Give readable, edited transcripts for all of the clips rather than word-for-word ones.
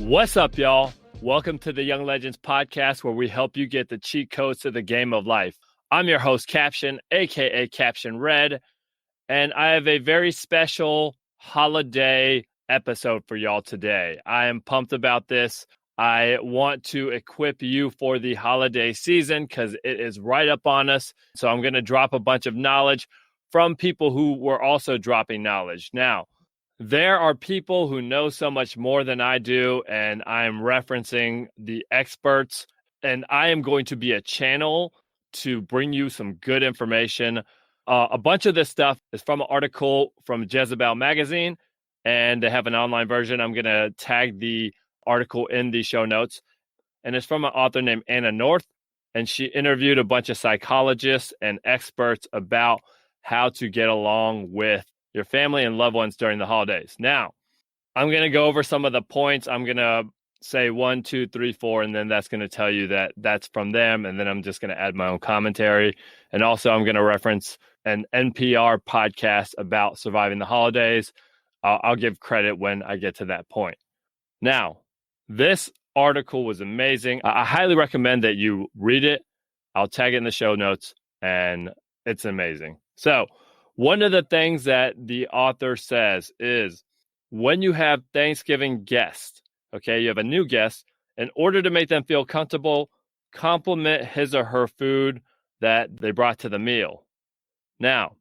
What's up, y'all? Welcome to the Young Legends podcast, where we help you get the cheat codes to the game of life. I'm your host, Caption, aka Caption Red, and I have a very special holiday episode for y'all today. I am pumped about this. I want to equip you for the holiday season because it is right up on us. So I'm going to drop a bunch of knowledge from people who were also dropping knowledge. Now, there are people who know so much more than I do, and I am referencing the experts, and I am going to be a channel to bring you some good information. A bunch of this stuff is from an article from Jezebel magazine, and they have an online version. I'm going to tag the article in the show notes, and it's from an author named Anna North, and she interviewed a bunch of psychologists and experts about how to get along with your family and loved ones during the holidays. Now, I'm going to go over some of the points. I'm going to say 1, 2, 3, 4, and then that's going to tell you that that's from them. And then I'm just going to add my own commentary. And also, I'm going to reference an NPR podcast about surviving the holidays. I'll give credit when I get to that point. Now, this article was amazing. I highly recommend that you read it. I'll tag it in the show notes, and it's amazing. So, one of the things that the author says is when you have Thanksgiving guests, okay, you have a new guest, in order to make them feel comfortable, compliment his or her food that they brought to the meal. Now,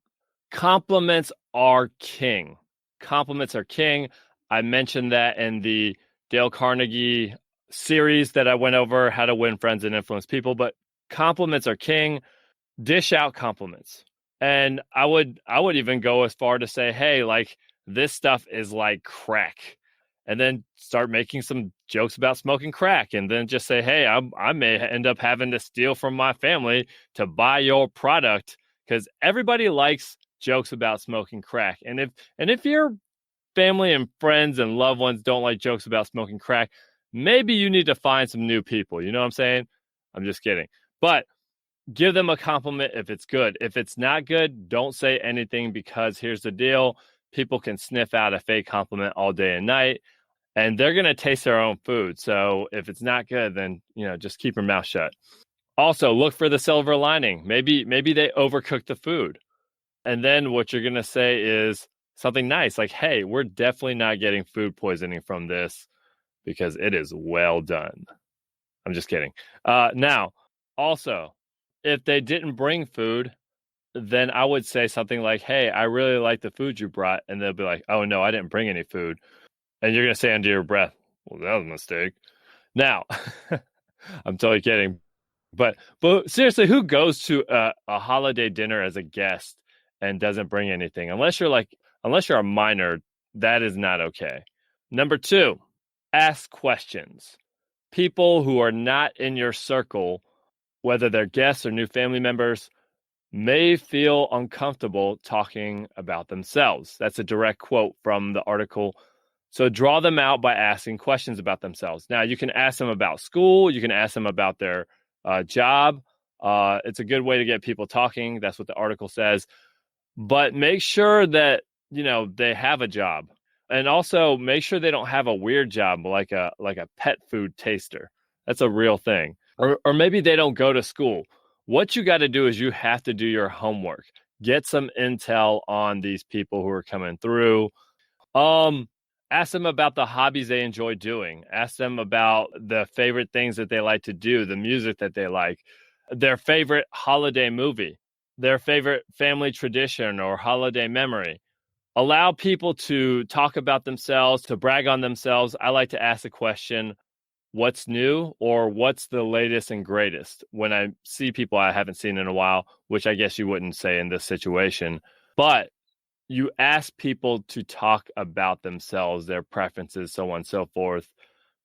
compliments are king. Compliments are king. I mentioned that in the Dale Carnegie series that I went over, How to Win Friends and Influence People, but compliments are king. Dish out compliments. And I would even go as far to say, hey, like, this stuff is like crack. And then start making some jokes about smoking crack. And then just say, hey, I may end up having to steal from my family to buy your product, because everybody likes jokes about smoking crack. And if your family and friends and loved ones don't like jokes about smoking crack, maybe you need to find some new people. You know what I'm saying? I'm just kidding. But give them a compliment if it's good. If it's not good, don't say anything, because here's the deal. People can sniff out a fake compliment all day and night, and they're going to taste their own food. So if it's not good, then, just keep your mouth shut. Also, look for the silver lining. Maybe they overcooked the food. And then what you're going to say is something nice, like, hey, we're definitely not getting food poisoning from this because it is well done. I'm just kidding. Now, also, if they didn't bring food, then I would say something like, hey, I really like the food you brought. And they'll be like, oh, no, I didn't bring any food. And you're going to say under your breath, well, that was a mistake. Now, I'm totally kidding. But seriously, who goes to a holiday dinner as a guest and doesn't bring anything? Unless you're a minor, that is not okay. Number 2, ask questions. People who are not in your circle, whether they're guests or new family members, may feel uncomfortable talking about themselves. That's a direct quote from the article. So draw them out by asking questions about themselves. Now, you can ask them about school. You can ask them about their job. It's a good way to get people talking. That's what the article says. But make sure that, they have a job. And also make sure they don't have a weird job like a pet food taster. That's a real thing. Or maybe they don't go to school. What you got to do is you have to do your homework. Get some intel on these people who are coming through. Ask them about the hobbies they enjoy doing. Ask them about the favorite things that they like to do, the music that they like, their favorite holiday movie, their favorite family tradition or holiday memory. Allow people to talk about themselves, to brag on themselves. I like to ask the question, what's new, or what's the latest and greatest, when I see people I haven't seen in a while, which I guess you wouldn't say in this situation. But you ask people to talk about themselves, their preferences, so on and so forth,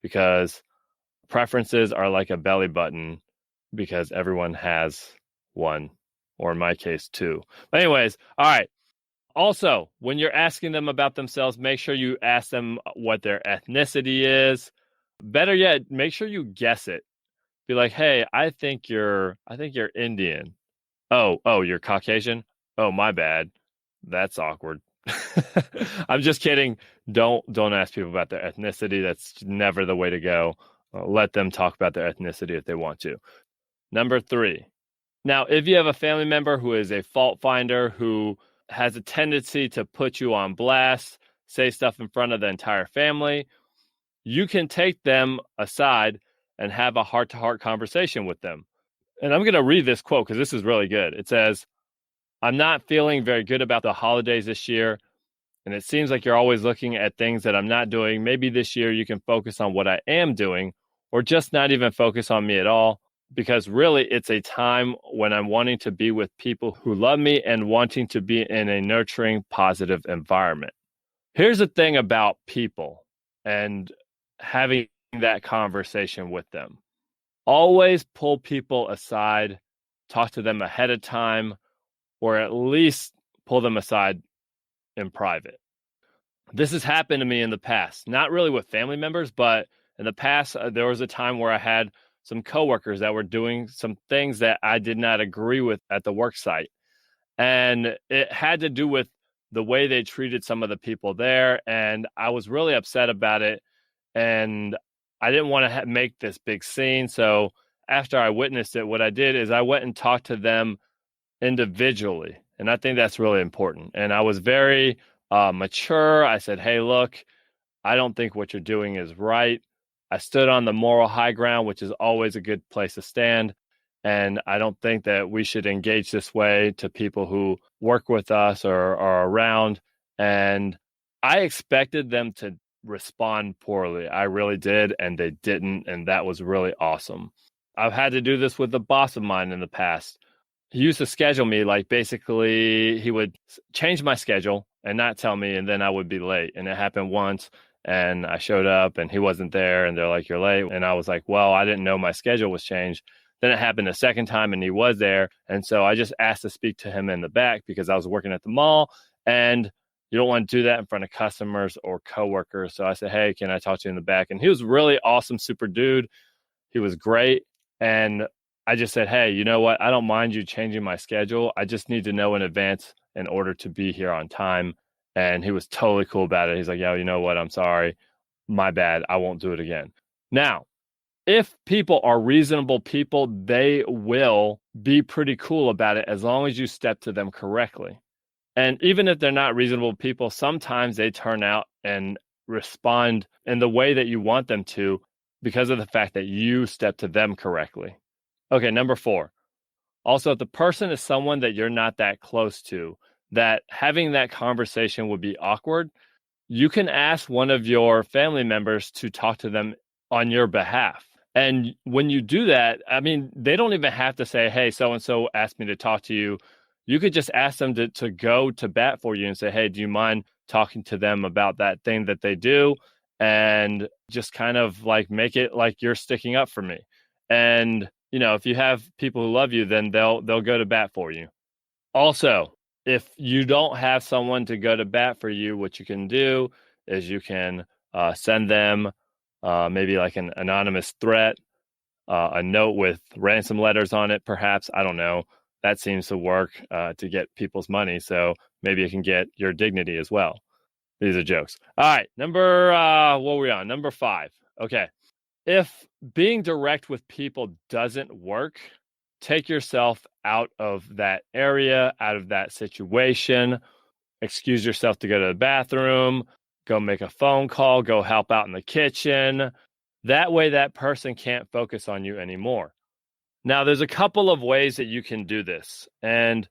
because preferences are like a belly button, because everyone has one, or in my case, 2. But anyways, all right. Also, when you're asking them about themselves, make sure you ask them what their ethnicity is. Better yet, make sure you guess it. Be like, hey, I think you're Indian. Oh, you're Caucasian? Oh, my bad. That's awkward. I'm just kidding. Don't ask people about their ethnicity. That's never the way to go. Let them talk about their ethnicity if they want to. Number 3. Now, if you have a family member who is a fault finder, who has a tendency to put you on blast, say stuff in front of the entire family, you can take them aside and have a heart-to-heart conversation with them. And I'm going to read this quote because this is really good. It says, "I'm not feeling very good about the holidays this year, and it seems like you're always looking at things that I'm not doing. Maybe this year you can focus on what I am doing, or just not even focus on me at all, because really it's a time when I'm wanting to be with people who love me and wanting to be in a nurturing, positive environment." Here's the thing about people and having that conversation with them. Always pull people aside, talk to them ahead of time, or at least pull them aside in private. This has happened to me in the past, not really with family members, but in the past, there was a time where I had some coworkers that were doing some things that I did not agree with at the work site. And it had to do with the way they treated some of the people there. And I was really upset about it. And I didn't want to make this big scene. So after I witnessed it, what I did is I went and talked to them individually. And I think that's really important. And I was very mature. I said, "Hey, look, I don't think what you're doing is right." I stood on the moral high ground, which is always a good place to stand. And I don't think that we should engage this way to people who work with us or are around. And I expected them to respond poorly. I really did. And they didn't. And that was really awesome. I've had to do this with a boss of mine in the past. He used to schedule me, like, basically he would change my schedule and not tell me, and then I would be late. And it happened once, and I showed up and he wasn't there, and they're like, "You're late." And I was like, "Well, I didn't know my schedule was changed." Then it happened a second time and he was there. And so I just asked to speak to him in the back because I was working at the mall, and you don't want to do that in front of customers or coworkers. So I said, "Hey, can I talk to you in the back?" And he was really awesome, super dude. He was great. And I just said, "Hey, you know what? I don't mind you changing my schedule. I just need to know in advance in order to be here on time." And he was totally cool about it. He's like, "Yeah, you know what? I'm sorry. My bad. I won't do it again." Now, if people are reasonable people, they will be pretty cool about it as long as you step to them correctly. And even if they're not reasonable people, sometimes they turn out and respond in the way that you want them to because of the fact that you step to them correctly. Okay, number 4. Also, if the person is someone that you're not that close to, that having that conversation would be awkward, you can ask one of your family members to talk to them on your behalf. And when you do that, I mean, they don't even have to say, "Hey, so-and-so asked me to talk to you." You could just ask them to go to bat for you and say, "Hey, do you mind talking to them about that thing that they do?" And just kind of like make it like you're sticking up for me. And, you know, if you have people who love you, then they'll go to bat for you. Also, if you don't have someone to go to bat for you, what you can do is you can send them maybe like an anonymous threat, a note with ransom letters on it, perhaps. I don't know. That seems to work to get people's money. So maybe it can get your dignity as well. These are jokes. All right. What were we on? Number 5. Okay. If being direct with people doesn't work, take yourself out of that area, out of that situation. Excuse yourself to go to the bathroom, go make a phone call, go help out in the kitchen. That way, that person can't focus on you anymore. Now, there's a couple of ways that you can do this. And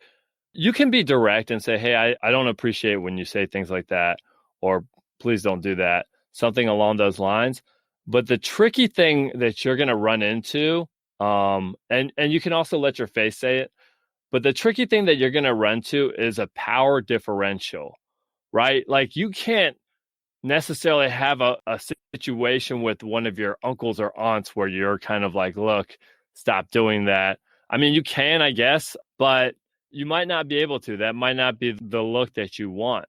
you can be direct and say, "Hey, I don't appreciate when you say things like that," or "Please don't do that," something along those lines. But the tricky thing that you're going to run into, and you can also let your face say it, but the tricky thing that you're going to run to is a power differential, right? Like, you can't necessarily have a situation with one of your uncles or aunts where you're kind of like, "Look, stop doing that." I mean, you can, I guess, but you might not be able to. That might not be the look that you want.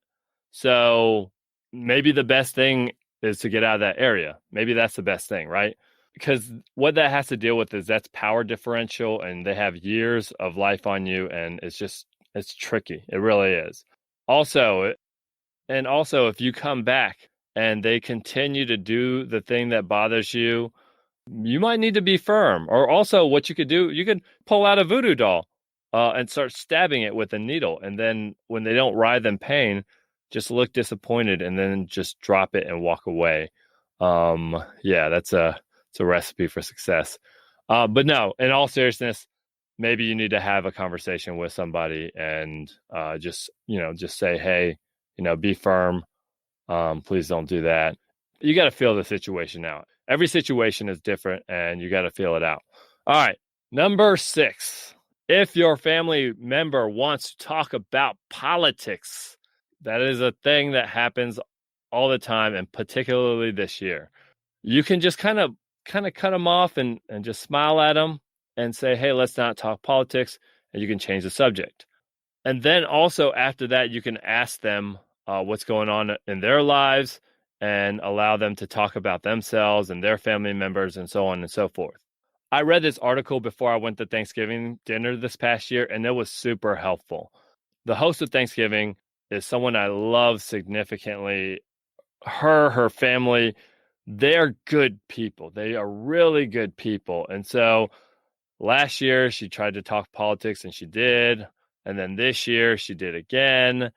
So maybe the best thing is to get out of that area. Maybe that's the best thing, right? Because what that has to deal with is that's power differential, and they have years of life on you, and it's tricky. It really is. Also, And also, if you come back and they continue to do the thing that bothers you, you might need to be firm. Or also, what you could do, you could pull out a voodoo doll and start stabbing it with a needle. And then when they don't writhe in pain, just look disappointed and then just drop it and walk away. Yeah, it's a recipe for success. But no, in all seriousness, maybe you need to have a conversation with somebody and just say, hey, be firm. Please don't do that. You got to feel the situation out. Every situation is different and you got to feel it out. All right. Number 6, if your family member wants to talk about politics, that is a thing that happens all the time, and particularly this year. You can just kind of cut them off and just smile at them and say, hey, let's not talk politics, and you can change the subject. And then also after that, you can ask them what's going on in their lives and allow them to talk about themselves and their family members and so on and so forth. I read this article before I went to Thanksgiving dinner this past year, and it was super helpful. The host of Thanksgiving is someone I love significantly. Her family, they're good people. They are really good people. And so last year she tried to talk politics and she did. And then this year she did again.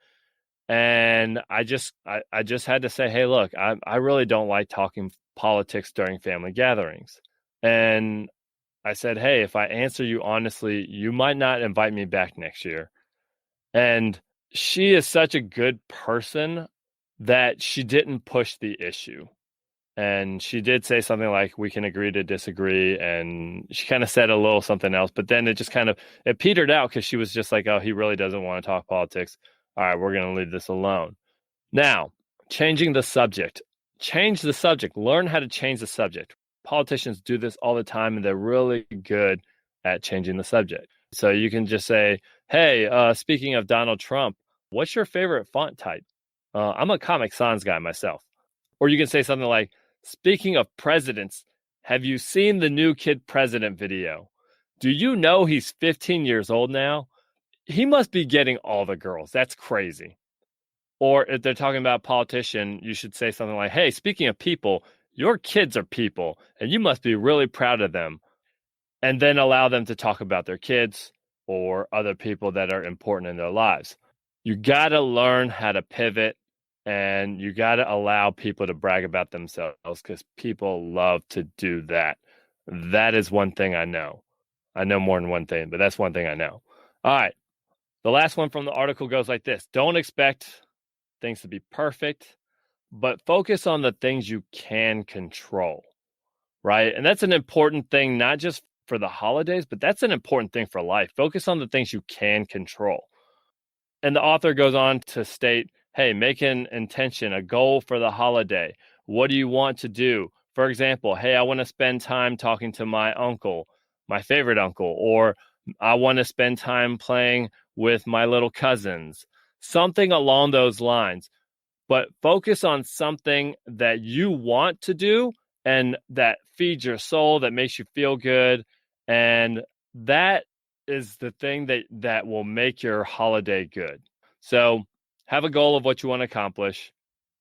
And I just had to say, hey, look, I really don't like talking politics during family gatherings. And I said, hey, if I answer you honestly, you might not invite me back next year. And she is such a good person that she didn't push the issue. And she did say something like, we can agree to disagree. And she kind of said a little something else, but then it just it petered out because she was just like, oh, he really doesn't want to talk politics. All right, we're going to leave this alone. Now, changing the subject. Change the subject. Learn how to change the subject. Politicians do this all the time, and they're really good at changing the subject. So you can just say, hey, speaking of Donald Trump, what's your favorite font type? I'm a Comic Sans guy myself. Or you can say something like, speaking of presidents, have you seen the new Kid President video? Do you know he's 15 years old now? He must be getting all the girls. That's crazy. Or if they're talking about a politician, you should say something like, hey, speaking of people, your kids are people, and you must be really proud of them. And then allow them to talk about their kids or other people that are important in their lives. You got to learn how to pivot, and you got to allow people to brag about themselves because people love to do that. That is one thing I know. I know more than one thing, but that's one thing I know. All right. The last one from the article goes like this. Don't expect things to be perfect, but focus on the things you can control, right? And that's an important thing, not just for the holidays, but that's an important thing for life. Focus on the things you can control. And the author goes on to state, hey, make an intention, a goal for the holiday. What do you want to do? For example, hey, I want to spend time talking to my uncle, my favorite uncle, or I want to spend time playing with my little cousins, something along those lines. But focus on something that you want to do and that feeds your soul, that makes you feel good. And that is the thing that will make your holiday good. So have a goal of what you want to accomplish.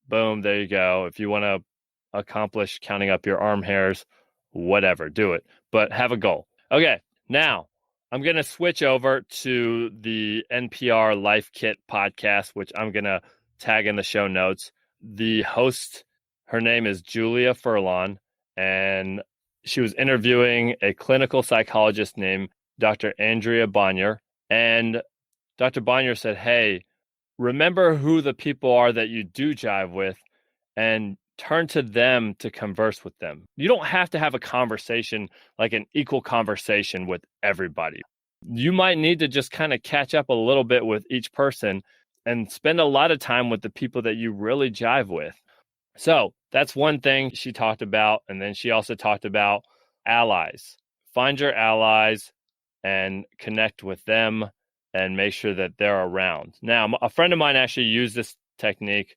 Boom, there you go. If you want to accomplish counting up your arm hairs, whatever, do it. But have a goal. Okay, now I'm going to switch over to the NPR Life Kit podcast, which I'm going to tag in the show notes. The host, her name is Julia Furlan, and she was interviewing a clinical psychologist named Dr. Andrea Bonyer. And Dr. Bonyer said, hey, remember who the people are that you do jive with and turn to them to converse with them. You don't have to have a conversation, like an equal conversation with everybody. You might need to just kind of catch up a little bit with each person and spend a lot of time with the people that you really jive with. So that's one thing she talked about. And then she also talked about allies. Find your allies and connect with them and make sure that they're around. Now, a friend of mine actually used this technique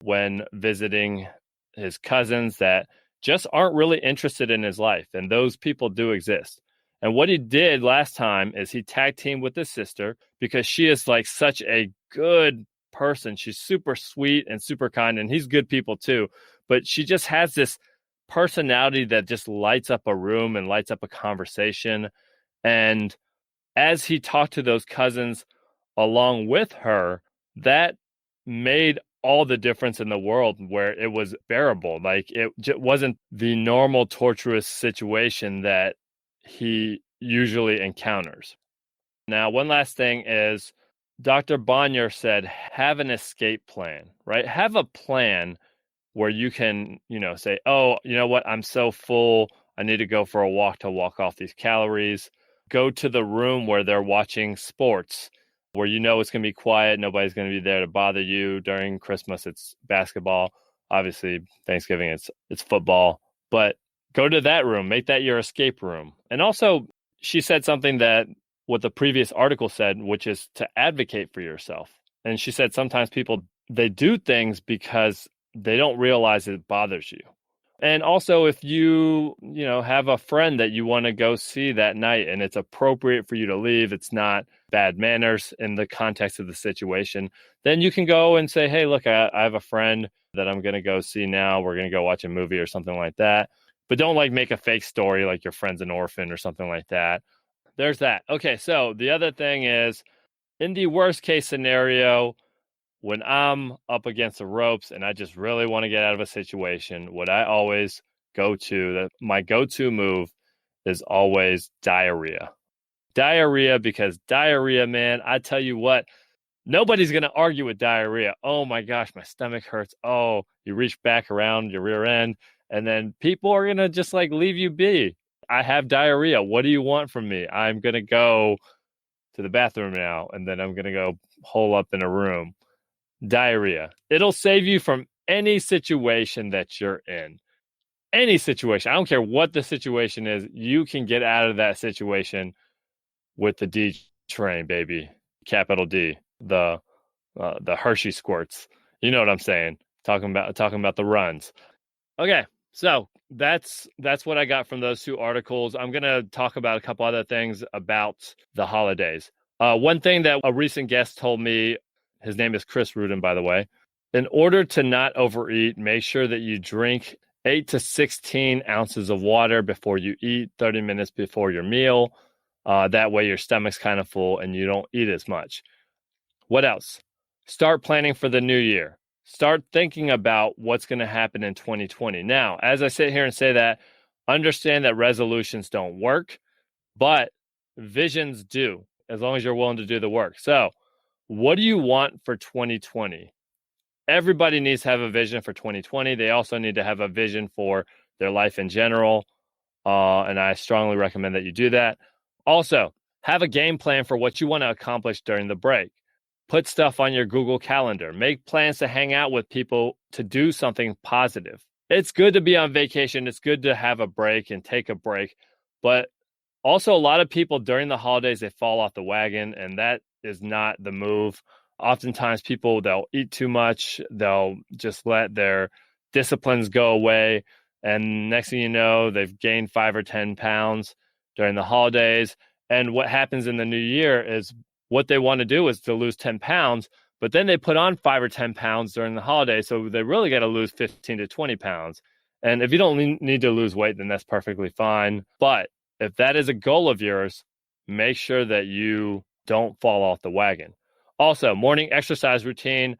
when visiting his cousins that just aren't really interested in his life. And those people do exist. And what he did last time is he tag teamed with his sister because she is like such a good person. She's super sweet and super kind, and he's good people too. But she just has this personality that just lights up a room and lights up a conversation. And as he talked to those cousins along with her, that made all the difference in the world, where it was bearable. Like, it wasn't the normal torturous situation that he usually encounters. Now, one last thing is Dr. Bonyer said, have an escape plan, right? Have a plan where you can, say, oh, you know what? I'm so full. I need to go for a walk to walk off these calories. Go to the room where they're watching sports, where it's going to be quiet. Nobody's going to be there to bother you. During Christmas, it's basketball. Obviously, Thanksgiving, it's football. But go to that room. Make that your escape room. And also, she said something that what the previous article said, which is to advocate for yourself. And she said sometimes people, they do things because they don't realize it bothers you. And also, if you have a friend that you want to go see that night and it's appropriate for you to leave, it's not bad manners in the context of the situation, then you can go and say, hey, look, I have a friend that I'm going to go see now. We're going to go watch a movie or something like that. But don't make a fake story like your friend's an orphan or something like that. There's that. Okay, so the other thing is, in the worst case scenario, when I'm up against the ropes and I just really want to get out of a situation, what I always my go-to move is always diarrhea. Diarrhea, because diarrhea, man, I tell you what, nobody's going to argue with diarrhea. Oh my gosh, my stomach hurts. Oh, you reach back around your rear end, and then people are going to just leave you be. I have diarrhea. What do you want from me? I'm going to go to the bathroom now, and then I'm going to go hole up in a room. Diarrhea. It'll save you from any situation that you're in. Any situation. I don't care what the situation is. You can get out of that situation with the D train, baby. Capital D. The Hershey squirts. You know what I'm saying? Talking about the runs. Okay. So that's what I got from those two articles. I'm going to talk about a couple other things about the holidays. One thing that a recent guest told me, his name is Chris Rudin, by the way, in order to not overeat, make sure that you drink 8 to 16 ounces of water before you eat, 30 minutes before your meal. That way your stomach's kind of full and you don't eat as much. What else? Start planning for the new year. Start thinking about what's going to happen in 2020. Now, as I sit here and say that, understand that resolutions don't work, but visions do, as long as you're willing to do the work. So, what do you want for 2020? Everybody needs to have a vision for 2020. They also need to have a vision for their life in general. And I strongly recommend that you do that. Also, have a game plan for what you want to accomplish during the break. Put stuff on your Google Calendar. Make plans to hang out with people to do something positive. It's good to be on vacation. It's good to have a break and take a break. But also, a lot of people during the holidays, they fall off the wagon, and that is not the move. Oftentimes, people, they'll eat too much. They'll just let their disciplines go away. And next thing you know, they've gained 5 or 10 pounds during the holidays. And what happens in the new year is, what they want to do is to lose 10 pounds, but then they put on 5 or 10 pounds during the holidays. So they really got to lose 15 to 20 pounds. And if you don't need to lose weight, then that's perfectly fine. But if that is a goal of yours, make sure that you don't fall off the wagon. Also, morning exercise routine.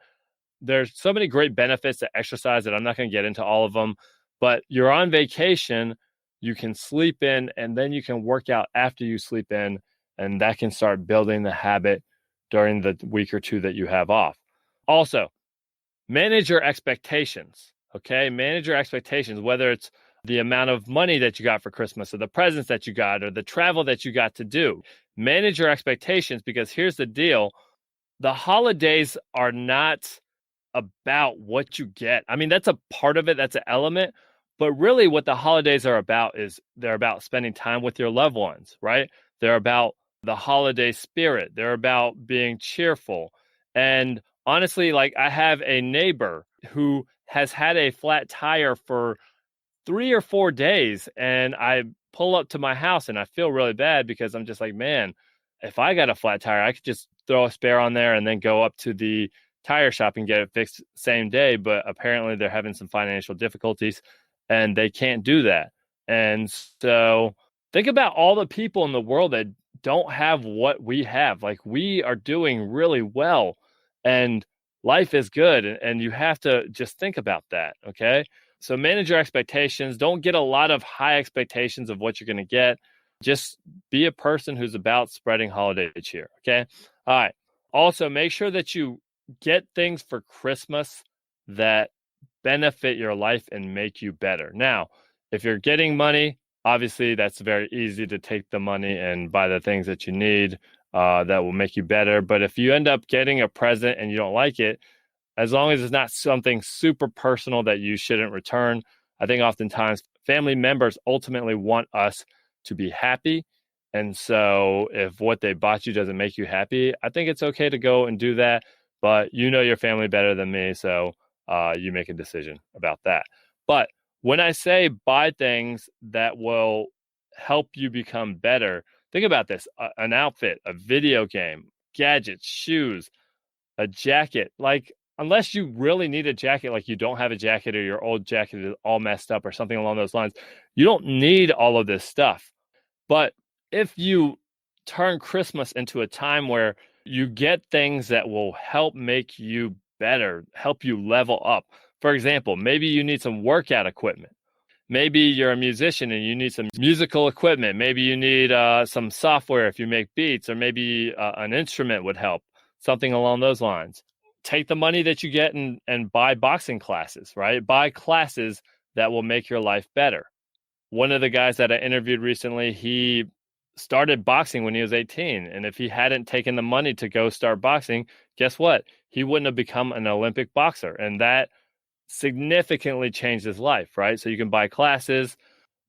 There's so many great benefits to exercise that I'm not going to get into all of them. But you're on vacation, you can sleep in, and then you can work out after you sleep in. And that can start building the habit during the week or two that you have off. Also, manage your expectations, okay? Manage your expectations, whether it's the amount of money that you got for Christmas or the presents that you got or the travel that you got to do. Manage your expectations, because here's the deal. The holidays are not about what you get. I mean, that's a part of it. That's an element. But really what the holidays are about is they're about spending time with your loved ones, right? They're about the holiday spirit. They're about being cheerful. And honestly, I have a neighbor who has had a flat tire for 3 or 4 days. And I pull up to my house and I feel really bad, because I'm just like, man, if I got a flat tire, I could just throw a spare on there and then go up to the tire shop and get it fixed same day, but apparently they're having some financial difficulties and they can't do that. And so think about all the people in the world that don't have what we have. Like, we are doing really well and life is good. And you have to just think about that. Okay. So manage your expectations. Don't get a lot of high expectations of what you're going to get. Just be a person who's about spreading holiday cheer. Okay. All right. Also, make sure that you get things for Christmas that benefit your life and make you better. Now, if you're getting money, obviously that's very easy to take the money and buy the things that you need that will make you better. But if you end up getting a present and you don't like it, as long as it's not something super personal that you shouldn't return, I think oftentimes family members ultimately want us to be happy. And so if what they bought you doesn't make you happy, I think it's okay to go and do that. But you know your family better than me, so you make a decision about that. But when I say buy things that will help you become better, think about this: an outfit, a video game, gadgets, shoes, a jacket. Like, unless you really need a jacket, like you don't have a jacket or your old jacket is all messed up or something along those lines, you don't need all of this stuff. But if you turn Christmas into a time where you get things that will help make you better, help you level up. For example, maybe you need some workout equipment. Maybe you're a musician and you need some musical equipment. Maybe you need some software if you make beats, or maybe an instrument would help, something along those lines. Take the money that you get and buy boxing classes, right? Buy classes that will make your life better. One of the guys that I interviewed recently, he started boxing when he was 18. And if he hadn't taken the money to go start boxing, guess what? He wouldn't have become an Olympic boxer. And that significantly changed his life, right? So you can buy classes,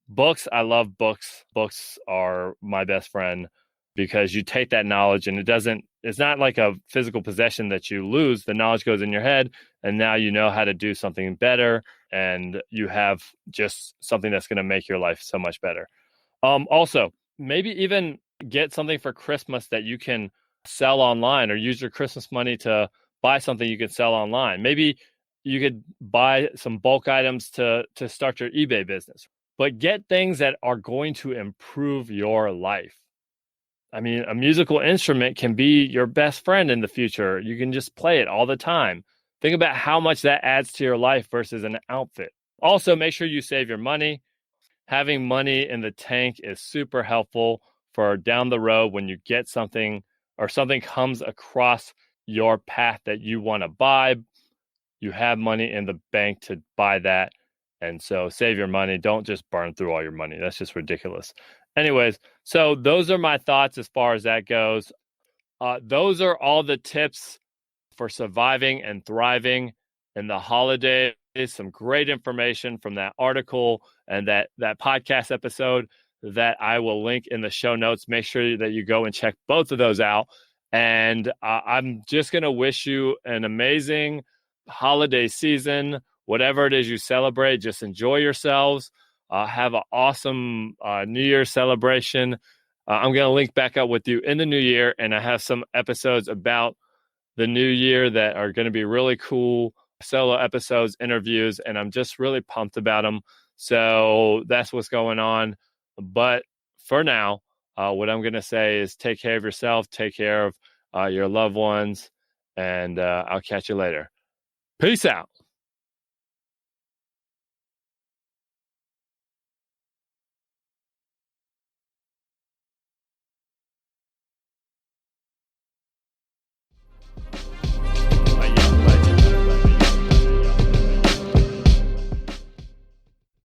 books. I love books. Books are my best friend because you take that knowledge and it's not like a physical possession that you lose. The knowledge goes in your head and now you know how to do something better and you have just something that's going to make your life so much better. Also, maybe even get something for Christmas that you can sell online, or use your Christmas money to buy something you can sell online. Maybe you could buy some bulk items to start your eBay business, but get things that are going to improve your life. I mean, a musical instrument can be your best friend in the future. You can just play it all the time. Think about how much that adds to your life versus an outfit. Also, make sure you save your money. Having money in the tank is super helpful for down the road when you get something or something comes across your path that you want to buy. You have money in the bank to buy that. And so save your money. Don't just burn through all your money. That's just ridiculous. Anyways, so those are my thoughts as far as that goes. Those are all the tips for surviving and thriving in the holidays. Some great information from that article and that podcast episode that I will link in the show notes. Make sure that you go and check both of those out. And I'm just going to wish you an amazing holiday season. Whatever it is you celebrate, just enjoy yourselves. Have an awesome New Year celebration. I'm going to link back up with you in the new year, and I have some episodes about the new year that are going to be really cool, solo episodes, interviews, and I'm just really pumped about them. So that's what's going on. But for now, what I'm going to say is take care of yourself, take care of your loved ones, and I'll catch you later. Peace out.